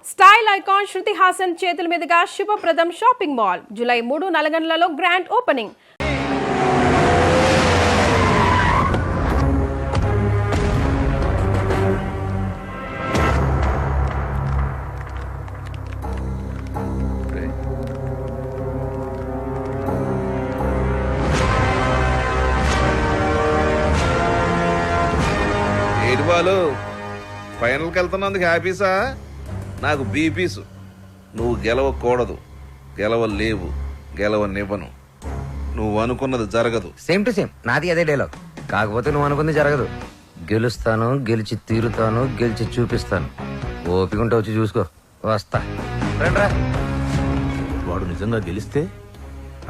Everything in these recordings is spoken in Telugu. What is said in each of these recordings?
స్టైల్ ఐకాన్ శృతి హాసన్ చేతుల మీదుగా శుభప్రదం షాపింగ్ మాల్ జూలై 3 నల్గొండలలో గ్రాండ్ ఓపెనింగ్. ఫైనల్కి వెళ్తున్నందుకు హ్యాపీసా? నాకు బీపీసు. నువ్వు గెలవకూడదు, గెలవలేవు, గెలవనివ్వను. నువ్వు అనుకున్నది జరగదు. సేమ్ టు సేమ్ నాది అదే డైలాగ్. కాకపోతే నువ్వు అనుకుంది జరగదు. గెలుస్తాను, గెలిచి తీరుతాను, గెలిచి చూపిస్తాను. ఓపిక ఉంటే వచ్చి చూసుకో. వస్తా. రండ్రా. వాడు నిజంగా గెలిస్తే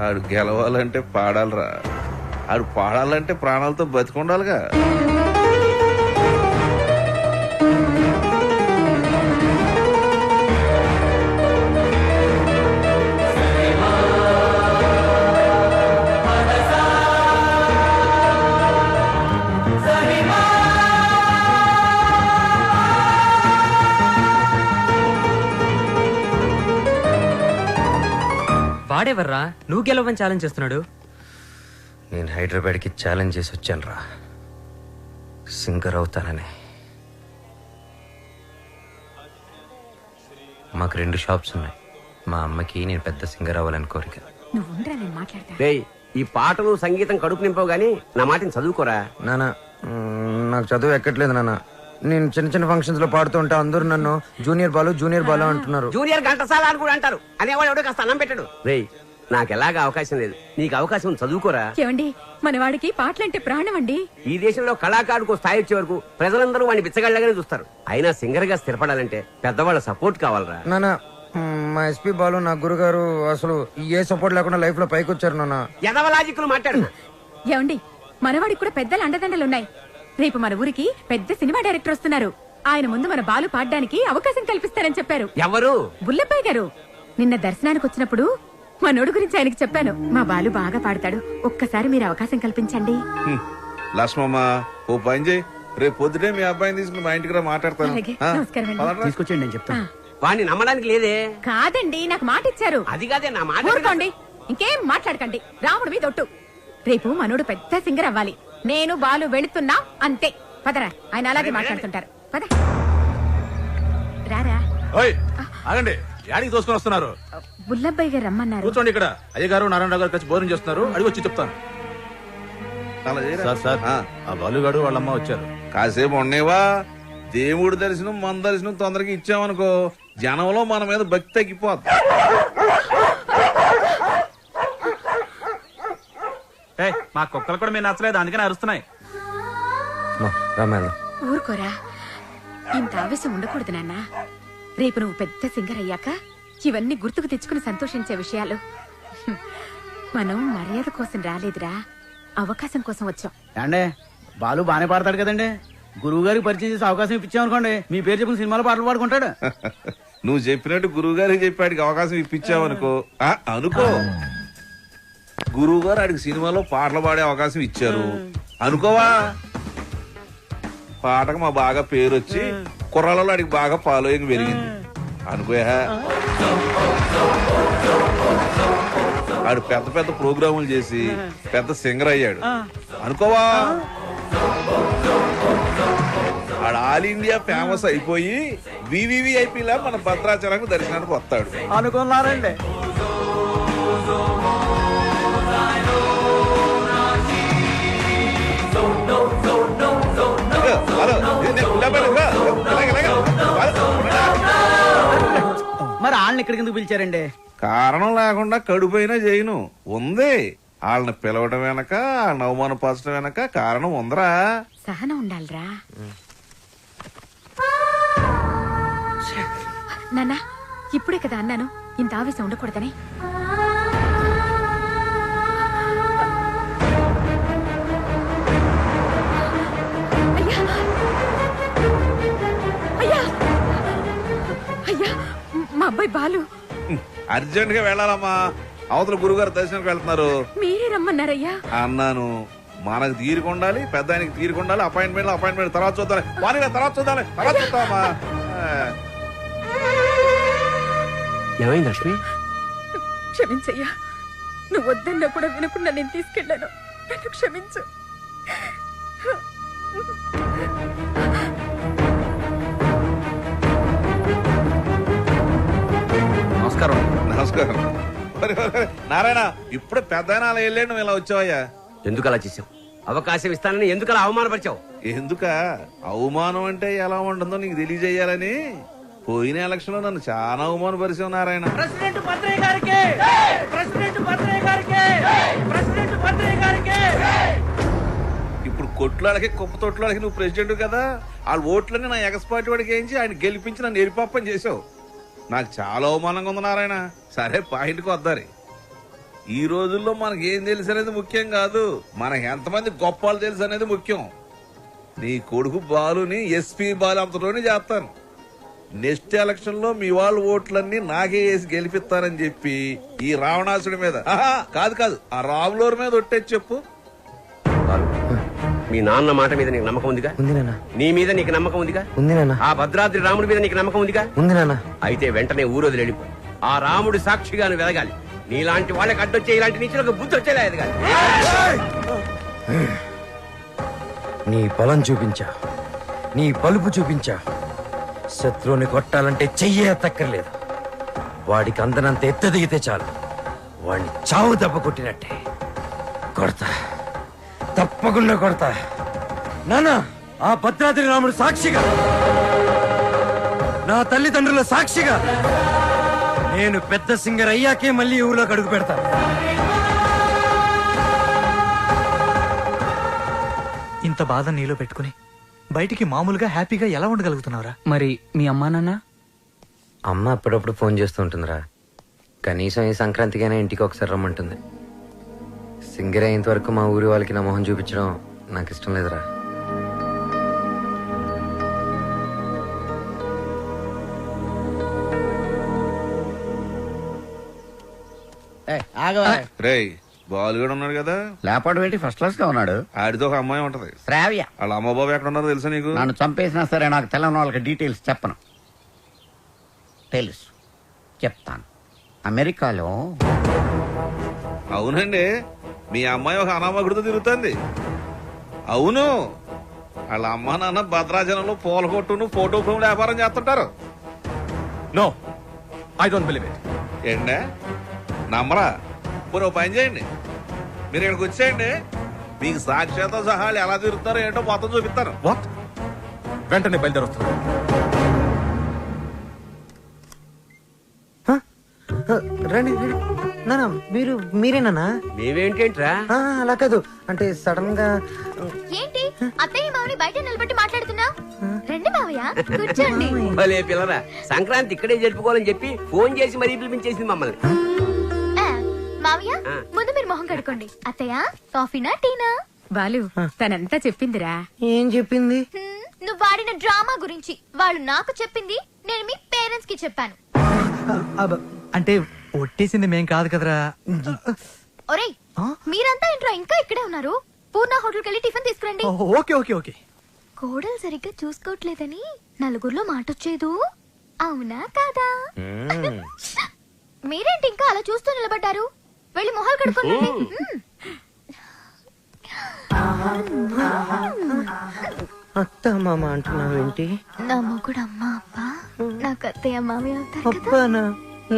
ఆడు గెలవాలంటే పాడాలరా. ఆడు పాడాలంటే ప్రాణాలతో బతికుండాలిగా. వాడెవర్రా నువ్వు గెలవని ఛాలెంజ్ చేస్తున్నాడు? నేను హైదరాబాద్కి ఛాలెంజ్ చేసి వచ్చాను రా, సింగర్ అవుతానని. మాకు 2 షాప్స్ ఉన్నాయి. మా అమ్మకి నేను పెద్ద సింగర్ అవ్వాలని కోరిక. రేయ్, ఈ పాటలు సంగీతం కడుపు నింపవు గానీ నా మాటని చదువుకోరా. నాన్న, నాకు చదువు ఎక్కట్లేదు నాన్న. నేను చిన్న చిన్న ఫంక్షన్స్ లో పాడుతూ ఉంటా. అందరూ నన్ను జూనియర్ బాలు అంటున్నారు. జూనియర్ ఘంటసాల అని కూడా అంటారు. అనేవాడు ఎవడో కాస్త అన్నం పెట్టాడు. రేయ్, నాకు ఎలాగా అవకాశం లేదు. నీకు అవకాశం ఉంది, చదువుకోరా. ఏమండి, మనవాడికి పాటలంటే ప్రాణం అండి. ఈ దేశంలో కళాకారుకు స్థాయి వచ్చే వరకు ప్రజలందరూ వాడిని బిచ్చగాళ్ళగానే చూస్తారు. అయినా సింగర్ గా స్థిరపడాలంటే పెద్దవాళ్ళ సపోర్ట్ కావాలరా. నాన్న, మా ఎస్పీ బాలు నా గురుగారు అసలు ఏ సపోర్ట్ లేకుండా లైఫ్ లో పైకి వచ్చారు నాన్న. ఎదవలాజిక్లు మాట్లాడు. ఏమండి, మనవాడికి కూడా పెద్దల అండదండలున్నాయి. రేపు మన ఊరికి పెద్ద సినిమా డైరెక్టర్ వస్తున్నారు. ఆయన ముందు మన బాలు పాడడానికి అవకాశం కల్పిస్తారని చెప్పారు. ఎవరు? బుల్లప్పయ్య గారు. నిన్న దర్శనానికి వచ్చినప్పుడు మా నోడు గురించి ఆయనకి చెప్పాను. మా బాలు బాగా పాడతాడు, ఒక్కసారి మీరు అవకాశం కల్పించండి. లక్ష్మమ్మ, ఓ పని చేయి. రేపు పొద్దుటే మీ అబ్బాయిని తీసుకుని మా ఇంటికి రా, మాట్లాడతాను. అలాగే, నమస్కారం అండి. తీసుకొచ్చేయండి, నేను చెప్తాను. వాడిని నమ్మడానికి లేదే. కాదండి, నాకు మాట ఇచ్చారు. అది కాదే నా మాట. ఊరుకోండి, ఇంకేం మాట్లాడకండి. రాముడు మీద ఒట్టు. రేపు మనోడు పెద్ద సింగర్ అవ్వాలి. నేను బాలు వెళుతున్నా అంతే. పదరా, ఆయన అలాగే మాట్లాడుతుంటారు. పద రారా. ఆగండి, యాడికి తోసుకొని వస్తున్నారు? బుల్లబ్బాయి గారు రమ్మన్నారు. కూర్చోండి ఇక్కడ. అయ్యగారు నారాయణరావు గారు కలిసి భోజనం చేస్తున్నారు. అడిగి వచ్చి చెప్తాను. అలా చేయరా? సార్ ఆ బాలుగాడు వాళ్ళమ్మ వచ్చారు. కాసేపు ఉండేవా? దేవుడి దర్శనం మన దర్శనం తొందరగా ఇచ్చామనుకో, జనంలో మన మీద భక్తి తగ్గిపోద్ది. మా కుక్కలు కూడా మీరు నచ్చలేదు, అందుకని అరుస్తున్నాయి. ఊరుకోరా, ఇంత ఆవేశం ఉండకూడదు నాన్న. రేపు నువ్వు పెద్ద సింగర్ అయ్యాక ఇవన్నీ గుర్తుకు తెచ్చుకుని సంతోషించే విషయాలు. మనం మర్యాద కోసం రాలేదురా, అవకాశం కోసం వచ్చాం. అంటే బాలు బానే పాడతాడు కదండి. గురువు గారికి పరిచయం చేసి అవకాశం ఇప్పించామనుకోండి, మీ పేరు చెప్పిన సినిమాలో పాటలు పాడుకుంటాడు. నువ్వు చెప్పినట్టు గురువు గారికి చెప్పాడికి అవకాశం ఇప్పించావనుకో. అనుకో, గురువు గారు ఆడికి సినిమాలో పాటలు పాడే అవకాశం ఇచ్చారు అనుకోవా. పాటకు మా బాగా పేరు వచ్చి కుర్రాలలో ఆడికి బాగా ఫాలోయింగ్ పెరిగింది అనుకోయా. ఆడు పెద్ద పెద్ద ప్రోగ్రాములు చేసి పెద్ద సింగర్ అయ్యాడు అనుకోవా. ఆడు ఆల్ ఇండియా ఫేమస్ అయిపోయి వివివిఐపీలా మన భద్రాచలంకు దర్శనానికి వస్తాడు అనుకున్నారండి. మరి వాళ్ళని ఇక్కడికి ఎందుకు పిలిచారండి? కారణం లేకుండా కడుపైనా చేయను ఉంది. వాళ్ళని పిలవడం వెనక, వాళ్ళని అవమానపరచడం వెనక కారణం ఉందరా. సహనం ఉండాలిరా నాన్న. ఇప్పుడే కదా అన్నాను ఇంత ఆవేశం ఉండకూడదని. అయ్యా, మా అబ్బాయి బాలు అర్జెంట్ గా వెళ్ళాలమ్మా. అవతల గురుగారు దర్శనానికి వెళ్తున్నారు. మీరే రమ్మన్నారయ్యా. అన్నాను, మనకు తీరుకుండాలి, పెద్ద ఆయనకి తీరుకుండాలి. అపాయింట్మెంట్ తర్వాత చూద్దాం, తర్వాత చూద్దామా. ఏమైంది లక్ష్మి? క్షమించయ్యా, నువ్వు వద్దన్నా కూడా వినకుండా నేను తీసుకెళ్ళాను. నన్ను క్షమించు. నమస్కారం. నమస్కారం. నారాయణ, ఇప్పుడే పెద్ద అలా వెళ్ళాడు, నువ్వు ఇలా వచ్చావయ్యా? ఎందుకు అలా చేసావు? అవకాశం ఇస్తానని ఎందుకు అలా అవమానపరిచావు? ఎందుక అవమానం అంటే ఎలా ఉంటుందో నీకు తెలియజేయాలని. పోయిన ఎలక్షన్ లో నన్ను చాలా అవమానపరిచావు నారాయణ. ప్రెసిడెంట్ భద్రయ్య గారికి, ప్రెసిడెంట్ భద్రయ్య గారికి, ప్రెసిడెంట్ భద్రయ్య గారికి. ఇప్పుడు కొట్లాళ్ళకి కుప్ప తొట్లాళ్ళకి నువ్వు ప్రెసిడెంట్ కదా, వాళ్ళ ఓట్లన్నీ నా ఎగస్పాటి వాడికి వేయించి ఆయన గెలిపించి నన్ను ఎరిపాపని చేసావు. నాకు చాలా అవమానంగా ఉంది నారాయణ. సరే, పాయింట్కి వద్దారి. ఈ రోజుల్లో మనకి ఏం తెలుసు అనేది ముఖ్యం కాదు, మనకి ఎంతమంది గొప్పలు తెలుసు అనేది ముఖ్యం. నీ కొడుకు బాలుని ఎస్పీ బాలు అంతలోనే చేస్తాను. నెక్స్ట్ ఎలక్షన్ లో మీ వాళ్ళ ఓట్లన్నీ నాకే వేసి గెలిపిస్తానని చెప్పి ఈ రావణాసుడి మీద, కాదు ఆ రాములోరి మీద ఒట్టేసి చెప్పు. మీ నాన్న మాట మీద నీకు నమ్మకం ఉందిగా? ఉంది నాన్న. నీ మీద నీకు నమ్మకం ఉందిగా? ఉంది నాన్న. ఆ భద్రాద్రి రాముడి మీద నీకు నమ్మకం ఉందిగా? ఉంది నాన్న. అయితే వెంటనే ఊరు వదిలి వెళ్ళిపో. ఆ రాముడి సాక్షిగా నువ్వు వెలగాలి. నీలాంటి వాళ్ళకి అడ్డొచ్చే ఇలాంటి నీచులకు బుద్ధి వచ్చేలా ఎదగాలి. నీ బలం చూపించా, నీ పలుపు చూపించా. శత్రువుని కొట్టాలంటే చెయ్యే తక్కర్లేదు. వాడికి అందనంత ఎత్తు దిగితే చాలు, వాడిని చావు దెబ్బ కొట్టినట్టే కొడతా, తప్పకుండా కొడతా. నాన్న, ఆ భద్రాద్రి రాముడు సాక్షిగా, నా తల్లిదండ్రుల సాక్షిగా, నేను పెద్ద సింగర్ అయ్యాకే మళ్ళీ ఊర్లోకి అడుగు పెడతా. ఇంత బాధ నీలో పెట్టుకుని బయటికి మామూలుగా హ్యాపీగా ఎలా ఉండగలుగుతున్నావురా? మరి మీ అమ్మా నాన్న? అమ్మ అప్పుడప్పుడు ఫోన్ చేస్తూ ఉంటుందిరా. కనీసం ఈ సంక్రాంతికైనా ఇంటికి ఒకసారి రమ్మంటుంది. సింగర్ అయ్యేంత వరకు మా ఊరి వాళ్ళకి నా మొహం చూపించడం నాకు ఇష్టం లేదురా. ఆగవా. రేయ్, బాలు కూడా ఉన్నాడు కదా, లేపాడు ఏంటి? ఫస్ట్ క్లాస్ గా ఉన్నాడు. ఆడితో ఒక అమ్మాయి ఉంటది. శ్రావ్య. వాళ్ళ అమ్మ బాబు ఎక్కడ ఉన్నారో తెలుసా నీకు? నన్ను చంపేసినా సరే నాకు తెలంగాణ వాళ్ళకి డీటెయిల్స్ చెప్పను. తెలుసు, చెప్తాను. అమెరికాలో. అవునండి, మీ అమ్మాయి ఒక అనామకుడితో తిరుగుతుంది. అవును, వాళ్ళ అమ్మ నాన్న భద్రాచలంలో పూల కొట్టును ఫోటో ఫ్రేమ్ వ్యాపారం చేస్తుంటారు. No, I don't believe it. ఏంటే నమ్మరా? పోనీ ఓ పని చేయండి, మీరు ఇక్కడికి వచ్చేయండి, మీకు సాక్ష్యాలతో సహా వాళ్ళు ఎలా తిరుగుతారో ఏంటో మొత్తం చూపిస్తాను. వాట్? వెంటనే బయలుదేరొస్తాను. రండి రండి. నాన్న, మీరేనా? మేమేంటేంట్రా? అలా కాదు, అంటే సడన్ గా. ఏంటి అత్తయ్య మామని బయట నిలబెట్టి మాట్లాడుతున్నా? రండి మావయ్య, కూర్చోండి. భలే పిల్లరా, సంక్రాంతి ఇక్కడే జరుపుకోవాలని చెప్పి ఫోన్ చేసి మరీ పిలిపించేసింది మమ్మల్ని. మావయ్య, ముందు మీరు మొహం కడుకోండి. అత్తయ్య, కాఫీనా టీనా? బాలు, తనంతా చెప్పిందిరా. ఏం చెప్పింది? నువ్వు వాడిన డ్రామా గురించి వాళ్ళు నాకు చెప్పింది, నేను మీ పేరెంట్స్ కి చెప్పాను. అంటే ఒట్టేసింది మేం కాదు కదరా. ఒరేయ్, మీరంతా ఇంట్లో ఇంకా ఇక్కడే ఉన్నారు. పూర్ణ హోటల్కి వెళ్ళి టిఫిన్ తీసుకురండి. Okay okay okay. కోడలు సరిగ్గా చూసుకోవట్లేదని నలుగురిలో మాటొచ్చేదు, అవునా కాదా? మీరేంటి ఇంకా అలా చూస్తూ నిలబడ్డారు? వెళ్ళి మొహాలు కడుక్కోండి. అత్త మామ అంటున్నావేంటి? నా మొగుడు అమ్మ అప్ప, నాకు అత్తయ్య మామయ్య అవుతారు కదా. అబ్బానా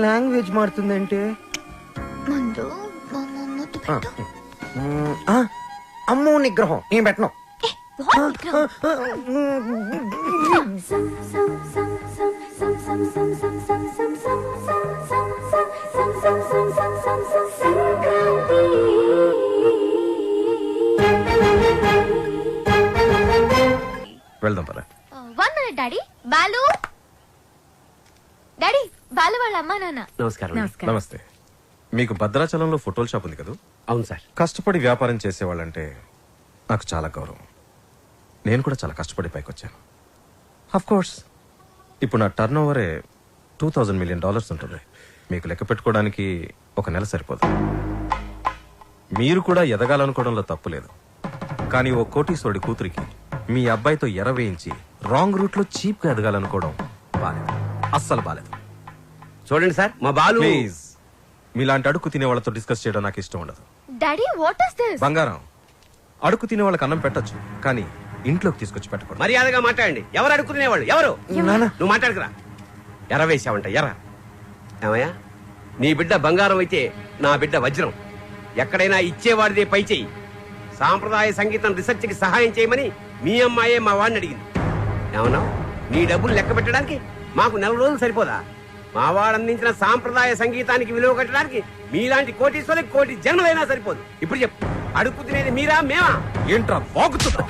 లాంగ్వేజ్ మారుతుందంటే? ముందు మా ముద్దు పెట్టు. అమ్మో నిగ్రహం నేను పెట్టను. వెళ్దాం పరా. 1 minute daddy. Balu daddy, Balu వాళ్ళ అమ్మా నాన్న. నమస్కారం. నమస్తే. మీకు భద్రాచలంలో ఫోటోల షాప్ ఉంది కదా? అవును సార్. కష్టపడి వ్యాపారం చేసేవాళ్ళంటే నాకు చాలా గౌరవం. నేను కూడా చాలా కష్టపడి పైకి వచ్చాను. అఫ్ కోర్స్ ఇప్పుడు నా టర్న్ ఓవరే $2,000 మిలియన్ ఉంటుంది. మీకు లెక్క పెట్టుకోవడానికి ఒక నెల సరిపోదు. మీరు కూడా ఎదగాలనుకోవడంలో తప్పు లేదు. కానీ ఓ కోటీశ్వరుడి కూతురికి మీ అబ్బాయితో ఎర వేయించి రాంగ్ రూట్ లో చీప్ గా ఎదగాలనుకోవడం బాలేదు, అస్సలు బాలేదు. చూడండి సార్, మా బాలు ప్లీజ్, మీలాంటి అడుగు తినే వాళ్ళతో డిస్కస్ చేయడం నాకు ఇష్టం ఉండదు. Daddy what is this? బంగారం, అడుగు తినే వాళ్ళకి అన్నం పెట్టొచ్చు, కానీ ఇంట్లోకి తీసుకొచ్చి పెట్టకూడదు. మర్యాదగా మాట్లాడండి. ఎవరు అడుక్కునేవాళ్ళు? ఎవరు? నువ్వు మాట్లాడుకురా. ఎర్ర వేసావంట, ఎర్ర. ఏమయ్యా, నీ బిడ్డ బంగారం అయితే నా బిడ్డ వజ్రం. ఎక్కడైనా ఇచ్చేవాడిదే పై చెయ్యి. సాంప్రదాయ సంగీతం రీసెర్చ్ కి సహాయం చేయమని మీ అమ్మాయే మా వాడిని అడిగింది. ఏమన్నా, నీ డబ్బులు లెక్క పెట్టడానికి మాకు 4 రోజులు సరిపోదా? మా వాడు అందించిన సాంప్రదాయ సంగీతానికి విలువ కట్టడానికి మీలాంటి కోటీశ్వరులకు కోటి జన్మలైనా సరిపోదు. ఇప్పుడు చెప్పు, అడుక్కు తినేది మీరా మేమా? ఏంట్రా బాగుతున్నా?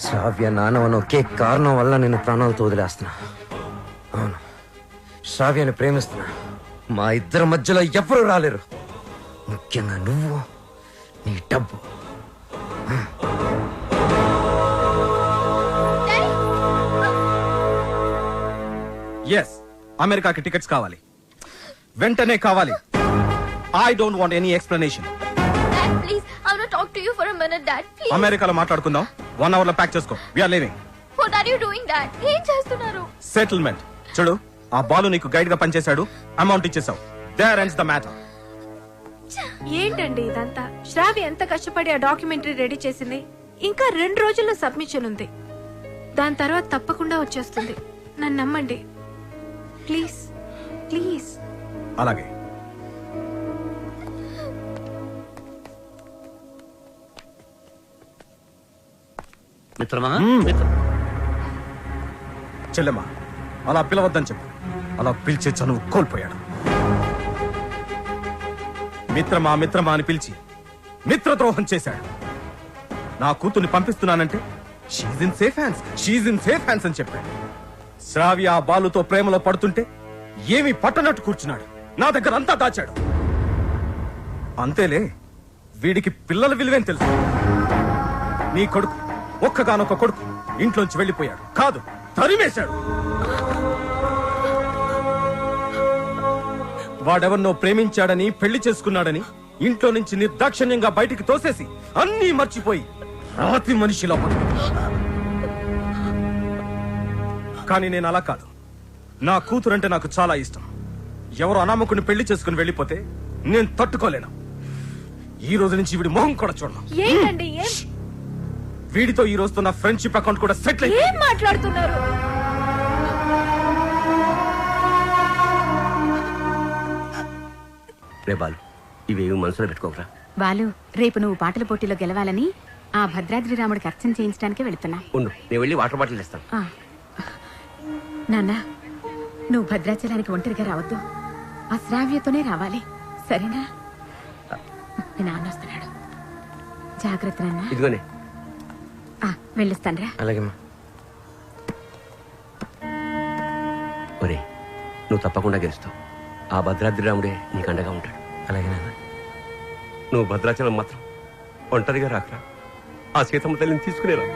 శ్రావ్య నానవని ఒకే కారణం వల్ల నేను ప్రాణాలతో వదిలేస్తున్నా. అవును, శ్రావ్యని ప్రేమిస్తున్నా. మా ఇద్దరి మధ్యలో ఎవ్వరూ రాలేరు, ముఖ్యంగా నువ్వు, నీ డబ్బు. ఎస్, అమెరికాకి టికెట్స్ కావాలి, వెంటనే కావాలి. I don't want any explanation. Dad, please, I want to talk to you for a minute, Dad. Please. అమెరికాలో మాట్లాడుకుందాం. 1 hour లో ప్యాక్ చేసుకో. We are living. What are you doing, Dad? ఏం చేస్తున్నారు? సెటిల్మెంట్. చూడు, ఆ బాలు నీకు గైడ్ గా పనిచేశాడు, అమౌంట్ ఇచ్చేసావు. There ends the matter. ఏంటండి ఇదంతా? శ్రావ్య ఎంత కష్టపడి ఆ డాక్యుమెంటరీ రెడీ చేసింది. ఇంకా 2 రోజుల్లో సబ్మిషన్ ఉంది. దాని తర్వాత తప్పకుండా వచ్చేస్తుంది. నన్ను నమ్మండి ప్లీజ్, ప్లీజ్. అలాగే. మిత్రమా, చెల్లెమ్మా, అలా పిలవద్దని చెప్పు. అలా పిలిచే చనువు కోల్పోయాడు. మిత్రమా మిత్రమా అని పిలిచి మిత్రద్రోహం చేశాడు. నా కూతుర్ని పంపిస్తున్నానంటే షీజ్ ఇన్ సేఫ్ హ్యాండ్స్ అని చెప్పాడు. శ్రావ్య ఆ బాలుతో ప్రేమలో పడుతుంటే ఏమీ పట్టనట్టు కూర్చున్నాడు. నా దగ్గర అంతా దాచాడు. అంతేలే, వీడికి పిల్లల విలువేం తెలుసు. నీ కొడుకు, ఒక్కగానొక్క కొడుకు, ఇంట్లోంచి వెళ్ళిపోయాడు. కాదు, తరిమేశాడు. వాడెవరినో ప్రేమించాడని, పెళ్లి చేసుకున్నాడని ఇంట్లో నుంచి నిర్దాక్షిణ్యంగా బయటికి తోసేసి అన్నీ మర్చిపోయి రాతి మనిషిలా బతుకుతున్నాడు. కానీ నేను అలా కాదు. నా కూతురంటే నాకు చాలా ఇష్టం. ఎవరు అనామకుని పెళ్లి చేసుకుని వెళ్ళిపోతే నేను తట్టుకోలేను. ఈ రోజు నుంచి వీడి మొహం కూడా చూడను. ఏంటండి, వీడితో ఈ రోజుతో నా ఫ్రెండ్షిప్ అకౌంట్ కూడా సెటిల్ ఏం అయింది. మాట్లాడుతున్నారు? రే బాలు, ఇవేమి మనసులో పెట్టుకోకరా. బాలు, రేపు నువ్వు పాటల పోటీలో గెలవాలని ఆ భద్రాద్రి రాముడికి అర్చన చేయించడానికి వెళుతున్నా. ఉండు, నేను వెళ్ళి వాటర్ బాటిల్ తెస్తాను. ఆ. నాన్న, నువ్వు భద్రాచలానికి ఒంటరిగా రావద్దు. ఆ శ్రావ్యతోనే రావాలి, సరేనా? మీ నాన్న వస్తున్నాడు, జాగ్రత్త నాన్న. ఇదిగోనే. వెళ్ళిస్తానరా. అలాగే. ఒరే, నువ్వు తప్పకుండా గెలుస్తావు. ఆ భద్రాద్రి రాముడే నీకు అండగా ఉంటాడు. అలాగే నాన్న. నువ్వు భద్రాచలం మాత్రం ఒంటరిగా రాకరా. ఆ సీతమ్మ తల్లిని తీసుకునేరా.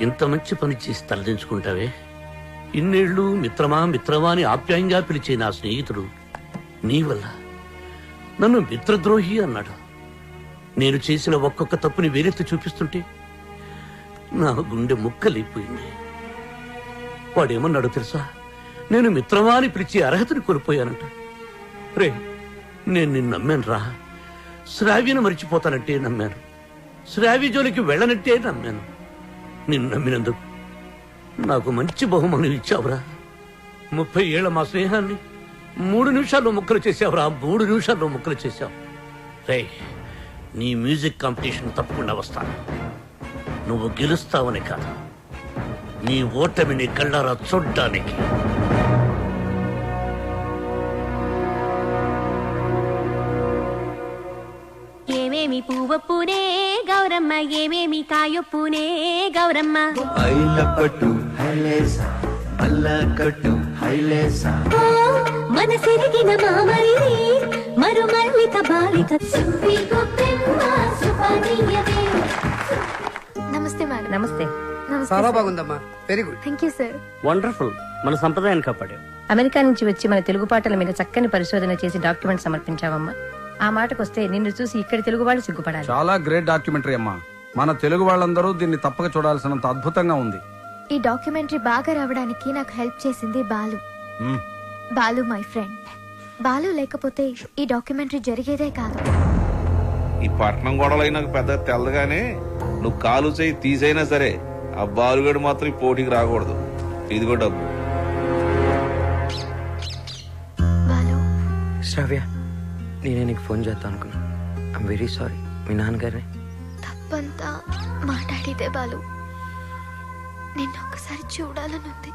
ఇంత మంచి పని చేసి తలదించుకుంటావే. ఇన్నేళ్లు మిత్రమా మిత్రమా అని ఆప్యాయంగా పిలిచే నా స్నేహితుడు నీ వల్ల నన్ను మిత్రద్రోహి అన్నాడు. నేను చేసిన ఒక్కొక్క తప్పుని వేరెత్తి చూపిస్తుంటే నా గుండె ముక్కలైపోయింది. వాడేమన్నాడో తెలుసా? నేను మిత్రమా అని పిలిచే అర్హతని కోల్పోయానంట. రే, నేను నిన్ను నమ్మాను రా. శ్రావ్యను మరిచిపోతానంటే నమ్మాను. శ్రావ్య జోలికి వెళ్ళనంటే నమ్మాను. నిన్ను నమ్మినందుకు నాకు మంచి బహుమానం ఇచ్చావురా. 30 ఏళ్ల మా స్నేహాన్ని 3 నిమిషాల్లో ముక్కలు చేసావురా. 3 నిమిషాల్లో ముక్కలు చేశావు. రే, నీ మ్యూజిక్ కాంపిటీషన్ తప్పకుండా వస్తాను. నువ్వు గెలుస్తావని కాదు, నీ ఓటమిని కళ్ళారా చూడ్డానికి. ఏమేమి పువ్వు ఒప్పునే గౌరమ్మ ఏమేమి కాయొప్పునే గౌరమ్మ మనసెరిగిన మామరి మరు మల్లిక బాలిక నమస్తే మేడం. నమస్తే. చాలా బాగుందమ్మా, very good. Thank you sir. Wonderful. మన సంప్రదాయాన్ని కాపాడావు. అమెరికా నుంచి వచ్చి మన తెలుగు పాటల మీద చక్కని పరిశోధన చేసి డాక్యుమెంట్ సమర్పించావమ్మా. ఆ మాటకొస్తే నిన్ను చూసి ఇక్కడి తెలుగు వాళ్ళు సిగ్గుపడాలి. చాలా గ్రేట్ డాక్యుమెంటరీ అమ్మా. మన తెలుగు వాళ్ళందరూ దీన్ని తప్పక చూడాల్సినంత అద్భుతంగా ఉంది. ఈ డాక్యుమెంటరీ బాగా రావడానికి నాకు హెల్ప్ చేసింది బాలు. Balu my friend. బాలు లేకపోతే ఈ డాక్యుమెంటరీ జరిగేదే కాదు. ఈ పట్నం గొడవలు నాకు పెద్ద తెల్లగానే నువ్వు కాలు చేయి తీసైనా సరే ఆ బాలుగడు మాత్రం ఈ పోటీకి రాకూడదు. ఇదిగో డబ్బు. బాలు, శ్రావ్య, నేనే నీకు ఫోన్ చేద్దాం అనుకున్నా. I'm very sorry. మీ నాన్నగారిని తప్పంతా మాట్లాడితే బాలు. నిన్ను ఒకసారి చూడాలనుంది.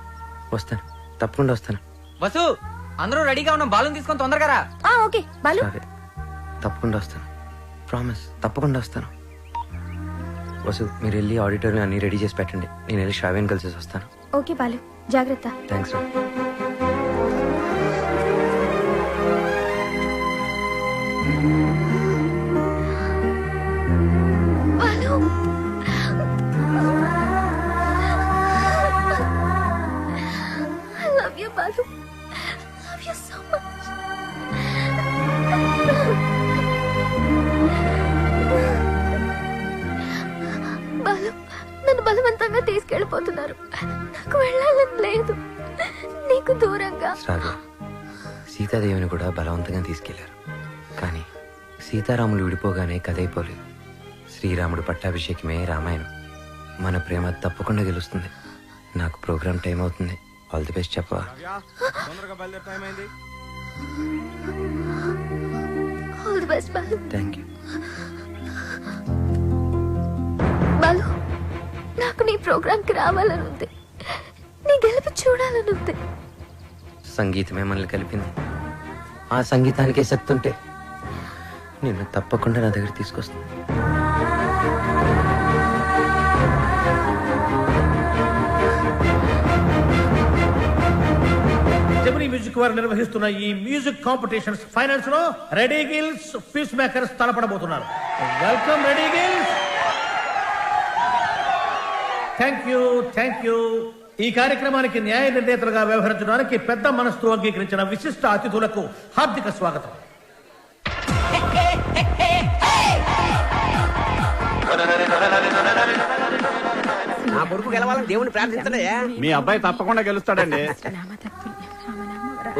వస్తాను, తప్పకుండా వస్తాను. వసు, అందరూ రెడీగా ఉన్నాం. బాలుని తీసుకొని తొందరగా రా. ఓకే బాలు. శ్రావ్య, తప్పకుండా వస్తాను. ప్రామిస్, తప్పకుండా వస్తాను. వసు, మీరు వెళ్ళి ఆడిటోరియం అన్ని రెడీ చేసి పెట్టండి. నేను వెళ్ళి శ్రావ్యని కలిసి వస్తాను. ఓకే బాలు, జాగ్రత్త. థ్యాంక్స్ రా. Balu, I love you, Balu. Love you so much. Balu, నన్ను బలవంతంగా తీసుకెళ్ళిపోతున్నారు. నాకు వెళ్ళాలని లేదు. నీకు దూరంగా. శ్రావ్య, సీతాదేవిని కూడా బలవంతంగా తీసుకెళ్లారు. కానీ సీతారాములు విడిపోగానే కథైపోలేదు. శ్రీరాముడు పట్టాభిషేకమే రామాయణం. మన ప్రేమ తప్పకుండా గెలుస్తుంది. నాకు ప్రోగ్రామ్ టైం అవుతుంది. ఆల్ ది బెస్ట్ చెప్పవా? All the best Balu. Thank you. Balu, నాకు నీ ప్రోగ్రామ్ కి రావాలని ఉంది. నీ గెలుపు చూడాలని ఉంది. సంగీతమే మనల్ని కలిపింది. ఆ సంగీతానికే శక్తి ఉంటే నిన్ను తప్పకుండా నా దగ్గర తీసుకొస్తాను. జెమినీ మ్యూజిక్ వారు నిర్వహిస్తున్న ఈ మ్యూజిక్ కాంపిటీషన్స్ ఫైనల్స్ లో రెడీ గిల్స్, పీస్ మేకర్స్ తలపడబోతున్నారు. Welcome ready gills. Thank you. ఈ కార్యక్రమానికి న్యాయ నిర్ణేతలుగా వ్యవహరించడానికి పెద్ద మనస్సు అంగీకరించిన విశిష్ట అతిథులకు హార్దిక స్వాగతం. నా కొడుకు గెలవాలని దేవుని ప్రార్థించడే. మీ అబ్బాయి తప్పకుండా గెలుస్తాడండి.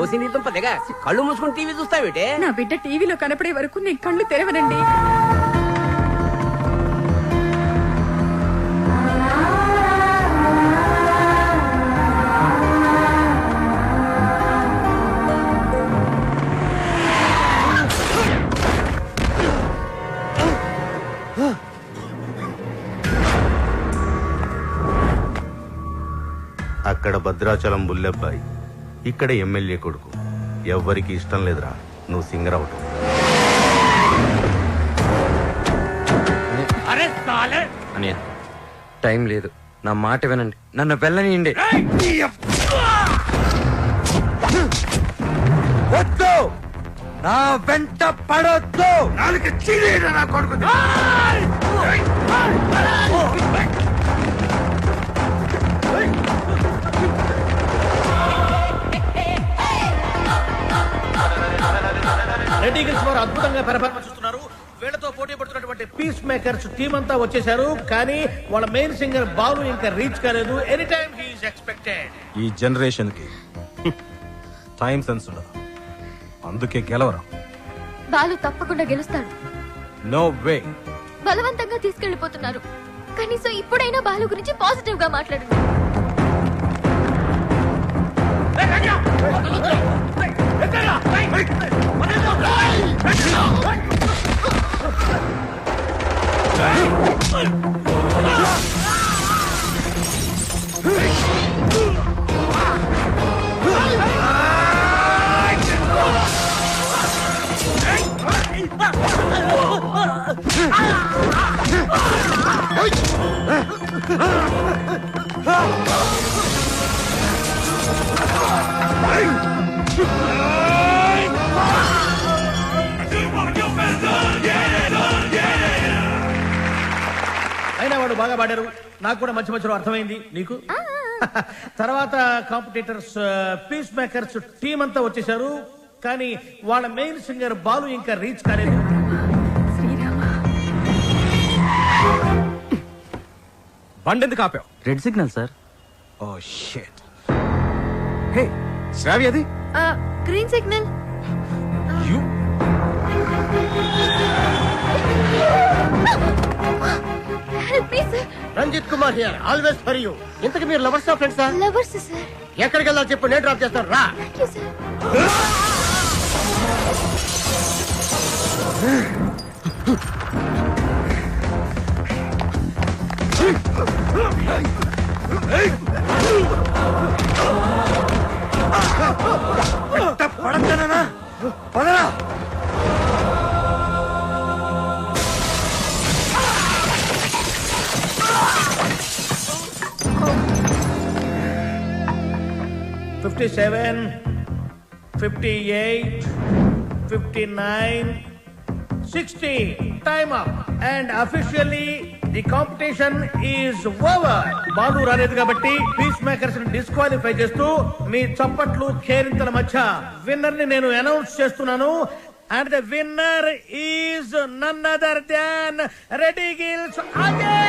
ఓసి నీ దుంప దిగ. కళ్ళు మూసుకుని టీవీ చూస్తావేటే? నా బిడ్డ టీవీలో కనపడే వరకు నేను కళ్ళు తెరవనండి. అక్కడ భద్రాచలం బుల్లెబ్బాయి, ఇక్కడ ఎమ్మెల్యే కొడుకు. ఎవ్వరికి ఇష్టం లేదురా నువ్వు సింగర్ అవటం. అనియా, టైం లేదు. నా మాట వినండి. నన్ను వెళ్ళనియండి. వద్దు, నా వెంట పడొద్దు. నా కొడుకు రెడీ గిల్స్ వారు అద్భుతంగా పెర్ఫార్మెన్స్ ఇస్తున్నారు. వీళ్ళతో పోటీ పడుతున్నటువంటి పీస్ మేకర్స్ టీం అంతా వచ్చేసారు. కానీ వాళ్ళ మెయిన్ సింగర్ బాలు ఇంకా రీచ్ కాలేదు. Any time he is expected. ఈ జనరేషన్ కి టైం సెన్స్ ఉండదు, అందుకే గెలవరా. బాలు తప్పకుండా గెలుస్తాడు. No way. బలవంతంగా తీసుకెళ్లిపోతున్నారు. కనీసం ఇప్పుడైనా బాలు గురించి పాజిటివ్ గా మాట్లాడండి. Ah! అయినా వాడు బాగా పాడారు, నాకు కూడా మధ్య మధ్యలో అర్థమైంది. నీకు తర్వాత కాంపిటీటర్స్ పీస్ మేకర్స్ టీం అంతా వచ్చేసారు, కానీ వాళ్ళ మెయిన్ సింగర్ బాలు ఇంకా రీచ్ కాలేదు. బండి ఎందుకు ఆపావు? Red signal sir. Oh shit. Hey Shravya, అది green signal. You Ranjith Kumar here, always for you. ఇంతకు మీరు లవర్స్ ఆ ఫ్రెండ్సా? Lovers sir. ఎక్కడికి వెళ్ళాలి చెప్పు, నేను డ్రాప్ చేస్తాను రా. Thank you sir. పదరా. 57, 58, 59, 60. Time up. And officially the competition is over. Balu రాలేదు కాబట్టి పీస్ మేకర్స్ ని డిస్క్వాలిఫై చేస్తూ మీ చప్పట్లు కేరింతల మధ్య విన్నర్ ని నేను అనౌన్స్ చేస్తున్నాను. And the winner is none other than Reddy Gills Ajay.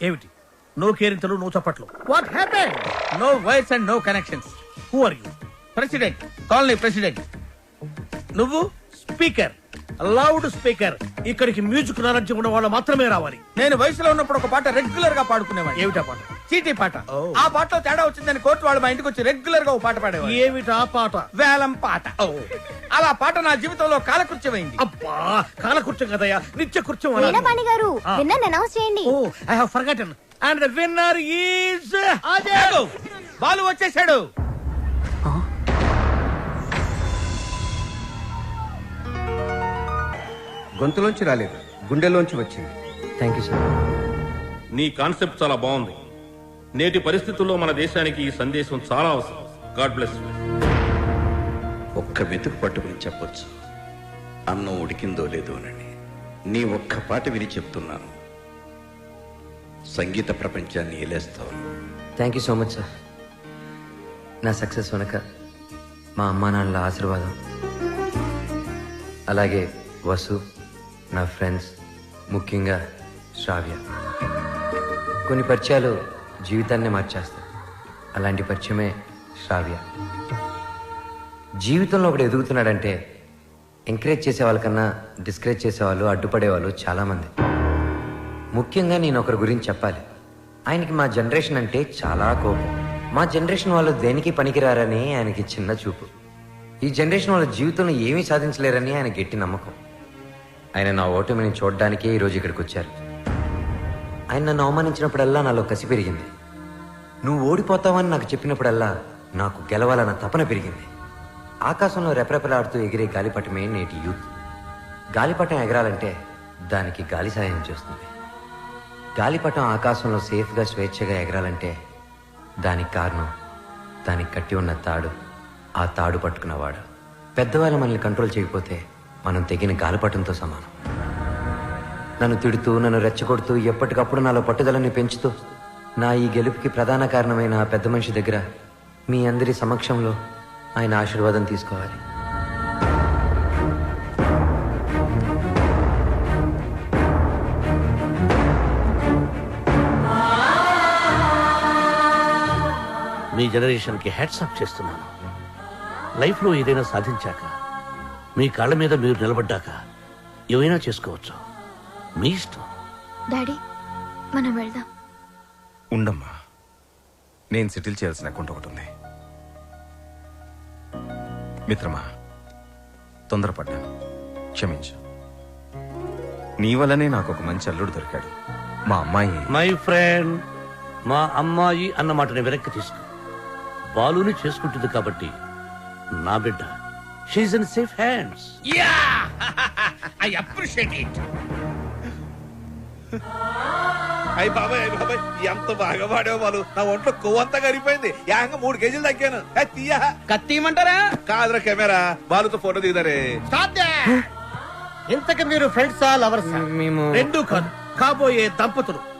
ఏమిటి నో కేరింతలు, నో చప్పట్లు? What happened? No voice and no connections. Who are you? President, colony president. నువ్వు స్పీకర్, లౌడ్ స్పీకర్. ఇక్కడికి మ్యూజిక్ నాలెడ్జ్ ఉన్న వాళ్ళు మాత్రమే రావాలి. నేను వయసులో ఉన్నప్పుడు ఒక పాట రెగ్యులర్ గా పాడుకునేవాడు. ఏమిటా పాట? చీటీ పాట. ఆ పాటలో తేడా వచ్చిందని కోర్టు వాళ్ళు మా ఇంటికి వచ్చి రెగ్యులర్ గా ఒక పాట పాడేవాడు. ఏమిటా పాట? వేలం పాట. అలా పాట నా జీవితంలో కాలకృత్యమైంది. అబ్బా, కాలకృత్యం కదయ్యా, నిత్య కృత్యం. వీణపాణి గారు, విన్నర్ అనౌన్స్ చేయండి. Oh, I have forgotten. And the winner is Ajay. Balu వచ్చేసాడు. గొంతులోంచి రాలేదు, గుండెలోంచి వచ్చింది. Thank you sir. నీ కాన్సెప్ట్ చాలా బాగుంది. నేటి పరిస్థితుల్లో మన దేశానికి ఈ సందేశం చాలా అవసరం. God bless. ఒక్క వెతుకు పట్టుకుని చెప్పొచ్చు, అన్నం ఉడికిందో లేదో అని. నీ ఒక్క పాట విని చెప్తున్నాను, సంగీత ప్రపంచాన్ని ఏలేస్తావు. Thank you so much sir. నా సక్సెస్ వెనక మా అమ్మా నాన్నల ఆశీర్వాదం, అలాగే వసు, నా ఫ్రెండ్స్, ముఖ్యంగా శ్రావ్య. కొన్ని పరిచయాలు జీవితాన్నే మార్చేస్తాయి. అలాంటి పరిచయమే శ్రావ్య. జీవితంలో ఒకడు ఎదుగుతున్నాడంటే ఎంకరేజ్ చేసే వాళ్ళకన్నా డిస్కరేజ్ చేసేవాళ్ళు, అడ్డుపడేవాళ్ళు చాలామంది. ముఖ్యంగా నేను ఒకరి గురించి చెప్పాలి. ఆయనకి మా జనరేషన్ అంటే చాలా కోపం. మా జనరేషన్ వాళ్ళు దేనికి పనికిరారని ఆయనకి చిన్న చూపు. ఈ జనరేషన్ వాళ్ళ జీవితంలో ఏమీ సాధించలేరని ఆయన గట్టి నమ్మకం. ఆయన నా ఓటమిని చూడడానికే ఈరోజు ఇక్కడికి వచ్చారు. ఆయన నన్ను అవమానించినప్పుడల్లా నాలో కసి పెరిగింది. నువ్వు ఓడిపోతావని నాకు చెప్పినప్పుడల్లా నాకు గెలవాలన్న తపన పెరిగింది. ఆకాశంలో రెపరెపలాడుతూ ఎగిరే గాలిపటమే నేటి యూత్. గాలిపటం ఎగరాలంటే దానికి గాలి సాయం చేస్తుంది. గాలిపటం ఆకాశంలో సేఫ్గా స్వేచ్ఛగా ఎగరాలంటే దానికి కారణం దానికి కట్టి ఉన్న తాడు, ఆ తాడు పట్టుకున్నవాడు. పెద్దవాళ్ళు మనల్ని కంట్రోల్ చేయకపోతే మనం తెగిన గాలిపటంతో సమానం. నన్ను తిడుతూ, నన్ను రెచ్చగొడుతూ, ఎప్పటికప్పుడు నాలో పట్టుదలని పెంచుతూ నా ఈ గెలుపుకి ప్రధాన కారణమైన ఆ పెద్ద మనిషి దగ్గర మీ అందరి సమక్షంలో ఆయన ఆశీర్వాదం తీసుకోవాలి. మీ జనరేషన్కి హ్యాట్స్ ఆఫ్ చేస్తున్నాను. లైఫ్లో ఏదైనా సాధించాక, మీ కాళ్ళ మీద మీరు నిలబడ్డాక ఏమైనా చేసుకోవచ్చు. మీ ఇష్టం. డాడీ, మనం వెళ్దాం. ఉండమ్మా, నేను సెటిల్ చేయాల్సిన అకౌంట్ ఒకటి ఉంది. మిత్రమా, తొందరపడ్డాను, క్షమించు. నీ వల్లనే నాకు ఒక మంచి అల్లుడు దొరికాడు. మా అమ్మాయి. మై ఫ్రెండ్, మా అమ్మాయి అన్న మాటని వెనక్కి తీసుకో. బాలుని చేసుకుంటుంది కాబట్టి నా బిడ్డ she in safe hands. Yeah I appreciate it. అయ్యి బాబాయ్ ఎంత బాగా పాడావు బాలు. నా ఒంట్లో కొవ్వంతా కరిగిపోయింది. ఏకంగా 3 కేజీలు తగ్గాను. తీయా కత్తిమంటారా? కాదురా కెమెరా. బాలుతో ఫోటో దిగుతారే. ఇంతకు మీరు ఫ్రెండ్సా లవర్సా? మేము రెండు కాదు, కాబోయే దంపతులు.